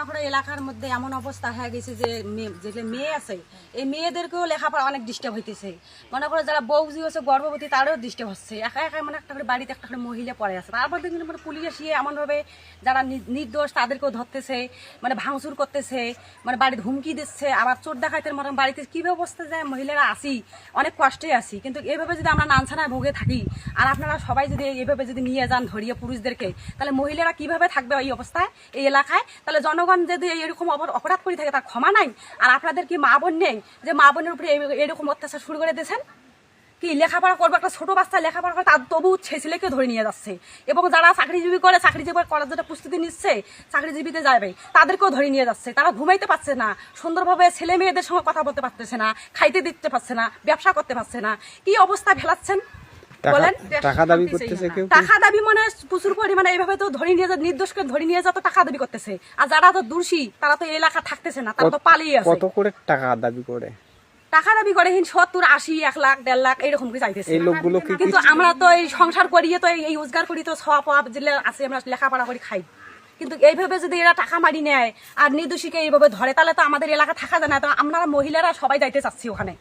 মনে করো এলাকার মধ্যে এমন অবস্থা হয়ে গেছে যে যেগুলো মেয়ে আছে এই মেয়েদেরকেও লেখাপড়া অনেক ডিস্টার্ব হইতেছে। মনে করো যারা বউজি হচ্ছে গর্ভবতী তারও ডিস্টার্ব হচ্ছে। একা একা মানে একটা করে বাড়িতে একটা করে মহিলা পড়ে আছে, তারপর কিন্তু মানে পুলিশ আসিয়ে এমনভাবে যারা নির্দোষ তাদেরকেও ধরতেছে, মানে ভাঙচুর করতেছে, মানে বাড়িতে হুমকি দিচ্ছে। আবার চোর ডাকাতের মতন বাড়িতে কী ব্যবস্থা যায়, মহিলারা আসি অনেক কষ্টে আসি, কিন্তু এইভাবে যদি আমরা নানছানায় ভুগে থাকি আর আপনারা সবাই যদি এইভাবে যদি নিয়ে যান ধরিয়ে পুরুষদেরকে, তাহলে মহিলারা কিভাবে থাকবে এই অবস্থায় এই এলাকায়? তাহলে জনগণ যদি এরকম অপরাধ করে থাকে তার ক্ষমা নাই? আর আপনাদের কি মা বোন নেই যে মা বোনের উপরে এরকম অত্যাচার শুরু করে দিয়েছেন? কি লেখাপড়া করবো, একটা ছোট বাচ্চা লেখাপড়া করে তার তবু ছেলেকে ধরে নিয়ে যাচ্ছে। এবং যারা চাকরিজীবী করে, চাকরিজীবী করার জন্য প্রস্তুতি নিচ্ছে, চাকরিজীবীতে যাবে তাদেরকেও ধরে নিয়ে যাচ্ছে। তারা ঘুমাইতে পারছে না, সুন্দরভাবে ছেলে মেয়েদের সঙ্গে কথা বলতে পারতেছে না, খাইতে দিতে পারছে না, ব্যবসা করতে পারছে না। কি অবস্থা ফেলাচ্ছেন বলেন? টাকা দাবি করতেছে কেউ, টাকা দাবি মানে প্রচুর পরিমাণে এইভাবে তো ধরে নিয়ে যা, নির্দোষকে ধরে নিয়ে যা তো টাকা দাবি করতেছে। আর যারা তো দোষী তারা তো এলাকা থাকতেছে না, তারা তো পালিয়ে আছে। কত করে টাকা দাবি করে? টাকা দাবি করে 70, 80, 1 লাখ, 1.5 লাখ এরকম করে চাইতেছে। এই লোকগুলো কিন্তু আমরা তো এই সংসার করিয়ে তো এই রোজগার করি, তো সব জেলে আছে, আমরা লেখাপড়া করে খাই। কিন্তু এইভাবে যদি এরা টাকা মারি নেয় আর নির্দোষীকে এইভাবে ধরে, তাহলে তো আমাদের এলাকা থাকা যায় না। তো আমরা মহিলারা সবাই যাইতে চাচ্ছি ওখানে,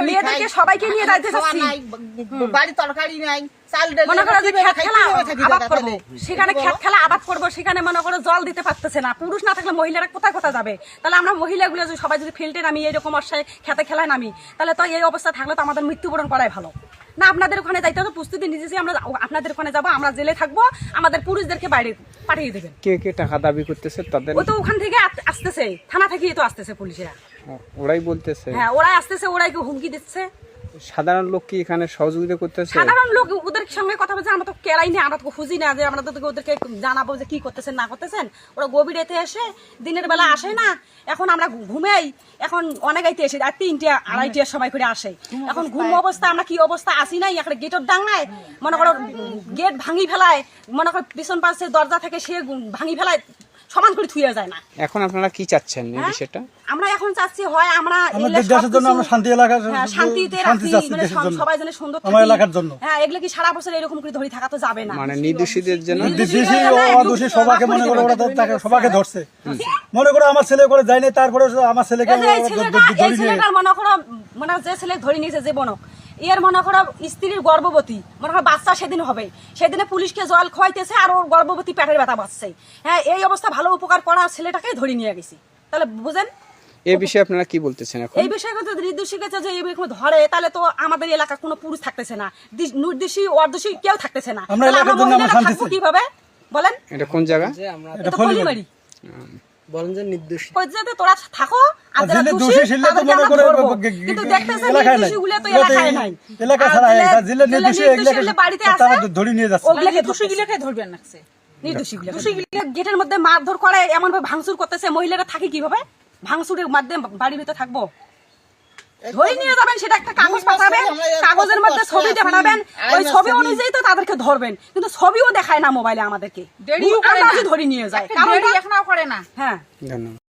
মেয়েদেরকে সবাইকে নিয়ে যাইতে চাচ্ছি। বাড়ি তরকারি নাই, মনে করো যে খেত খেলা আবাদ করবো, সেখানে খেত খেলা আবাদ করবো, সেখানে মনে করো জল দিতে পারতেছে না। পুরুষ না থাকলে মহিলারা কোথায় কোথায় যাবে? তাহলে আমরা মহিলাগুলো সবাই যদি ফিল্ডে নামি, এরকম অবস্থায় খেতে খেলায় নামি, তাহলে তো এই অবস্থা থাকলে তো আমাদের মৃত্যুবরণ করাই ভালো না। আপনাদের ওখানে যাইতে হবে, প্রস্তুতি নিয়েছি আমরা, আপনাদের ওখানে যাবো, আমরা জেলে থাকবো, আমাদের পুরুষদেরকে বাইরে পাঠিয়ে দেবেন। কে কে টাকা দাবি করতেছে তাদের? ও তো ওখান থেকে আসতেছে, থানা থেকেই তো আসতেছে পুলিশেরা। ওরাই বলতেছে? হ্যাঁ, ওরাই আসতেছে, ওরাই হুমকি দিচ্ছে। সাধারণ লোক কি এখানে সহযোগিতা করতেছে? সাধারণ লোক ওদের সঙ্গে কথা বলছে, আমরা তো কেরাই না, আমরা তো খুঁজি না যে আমরা তো ওদেরকে জানাবো যে কি করতেছেন না করতেছেন। ওরা গভীর রাতে এসে, দিনের বেলা আসে না। এখন আমরা ঘুমেই, এখন অনেক আইতে এসে আর 3টা 2:30টার সময় করে আসে। এখন ঘুম অবস্থা আমরা কি অবস্থা আসি নাই, একটা গেটের ডাঙায় মনে করো গেট ভাঙি ফেলায়, মনে করো পিছন পাশে দরজা থেকে সে ভাঙি ফেলায়, সমান করে থুয়ে যায় না। এখন আপনারা কি চাচ্ছেন এই বিষয়টা? আমরা এখন চাচ্ছি হয় আমরা দেশের জন্য, আমরা শান্তি এলাকা, শান্তিতে রাখি, মানে সবাই যেন সুন্দর থাকে আমার এলাকার জন্য। হ্যাঁ, এগুলো কি সারা বছর এরকম করে ধরে থাকা তো যাবে না। মানে নির্দোষীদের জন্য, দোষী অদোষী সবাইকে মনে করে ওরা তাকে সবাইকে ধরছে। মনে করো আমার ছেলে করে যায়নি, তারপরে আমার ছেলেকে মনে করো, মানে যে ছেলে ধরে নিয়েছে যে বনক, এর মনে করো স্ত্রীর গর্ভবতী, মনে করো বাচ্চা সেদিন হবে, সেদিনে পুলিশকে জল খাওয়াইতেছে আর ওর গর্ভবতী পেটের ব্যথা বাঁচছে। হ্যাঁ, এই অবস্থা ভালো উপকার করা ছেলেটাকে ধরে নিয়ে গেছি। তাহলে বুঝেন এই বিষয়ে আপনারা কি বলতেছেন? এখন এই বিষয়ে যদি নির্দোষীকে যে এইরকম ধরে, তাহলে তো আমাদের এলাকা কোনো পুরুষ থাকতেছে না, নির্দোষী অর্দোষী কেউ থাকতেছে না। আমরা এলাকার জন্য আমরা শান্তি চাই। কিভাবে বলেন? এটা কোন জায়গা? এটা ফলিমারি। বলেন যে নির্দোষী, ওই যে তোরা থাকো আর যারা দোষী তাদেরকে আমরা ধরবো। কিন্তু দেখতেছেন নির্দোষীগুলো তো এলাকায় নাই, এলাকা ছাড়া জেলে নির্দোষী এগুলো বাড়িতে আছে, তারা ধরে নিয়ে যাচ্ছে। ওগুলোকে দোষীগুলোকে ধরবেন নাকছে, নির্দোষীগুলো গেটের মধ্যে মারধর করে, এমন ভাবে ভাঙচুর করতেছে। মহিলারা থাকে কিভাবে? ভাঙচুরের মাধ্যমে বাড়ির ভিতরে থাকবো? ধরে নিয়ে যাবেন, সেটা একটা কাগজ পাঠাবেন, কাগজের মধ্যে ছবি দেখাবেন, ওই ছবি অনুযায়ী তো তাদেরকে ধরবেন। কিন্তু ছবিও দেখায় না মোবাইলে আমাদেরকে, ধরে নিয়ে যায়, কারণ এখনো করে না। হ্যাঁ, ধন্যবাদ।